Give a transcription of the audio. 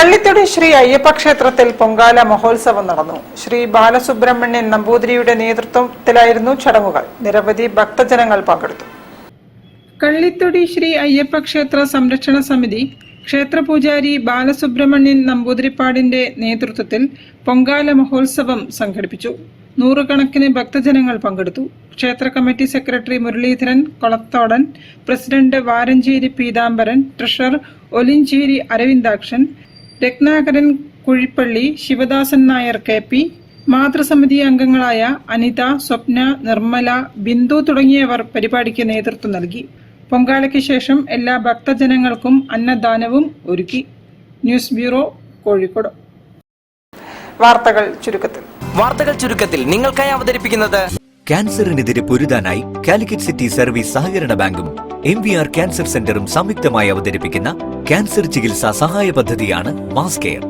കള്ളിത്തൊടി ശ്രീ അയ്യപ്പ ക്ഷേത്രത്തിൽ പൊങ്കാല മഹോത്സവം നടന്നു. ശ്രീ ബാലസുബ്രഹ്മണ്യൻ നമ്പൂതിരിയുടെ നേതൃത്വത്തിലായിരുന്നു ചടങ്ങുകൾ. നിരവധി ഭക്തജനങ്ങൾ പങ്കെടുത്തു. കള്ളിത്തൊടി ശ്രീ അയ്യപ്പ ക്ഷേത്ര സംരക്ഷണ സമിതി ക്ഷേത്ര പൂജാരി ബാലസുബ്രഹ്മണ്യൻ നമ്പൂതിരിപ്പാടിന്റെ നേതൃത്വത്തിൽ പൊങ്കാല മഹോത്സവം സംഘടിപ്പിച്ചു. നൂറുകണക്കിന് ഭക്തജനങ്ങൾ പങ്കെടുത്തു. ക്ഷേത്ര committee secretary Muraleedharan Kolathodan, president Varancheri Peethambaran, treasurer Olincheri Aravindakshan, Ratnakaran Kuzhippalli, Sivadasan Nair KP, മാതൃസമിതി അംഗങ്ങളായ അനിത, സ്വപ്ന, നിർമ്മല, ബിന്ദു തുടങ്ങിയവർ പരിപാടിക്ക് നേതൃത്വം നൽകി. പൊങ്കാലയ്ക്ക് ശേഷം എല്ലാ ഭക്തജനങ്ങൾക്കും അന്നദാനവും ഒരുക്കി. News bureau, Kozhikode. വാർത്തകൾ ചുരുക്കത്തിൽ നിങ്ങൾക്കായി അവതരിപ്പിക്കുന്നത് ക്യാൻസറിനെതിരെ പൊരുതാനായി കാലിക്കറ്റ് സിറ്റി സർവീസ് സഹകരണ ബാങ്കും MVR ക്യാൻസർ സെന്ററും സംയുക്തമായി അവതരിപ്പിക്കുന്ന ക്യാൻസർ ചികിത്സാ സഹായ പദ്ധതിയാണ് മാസ് കെയർ.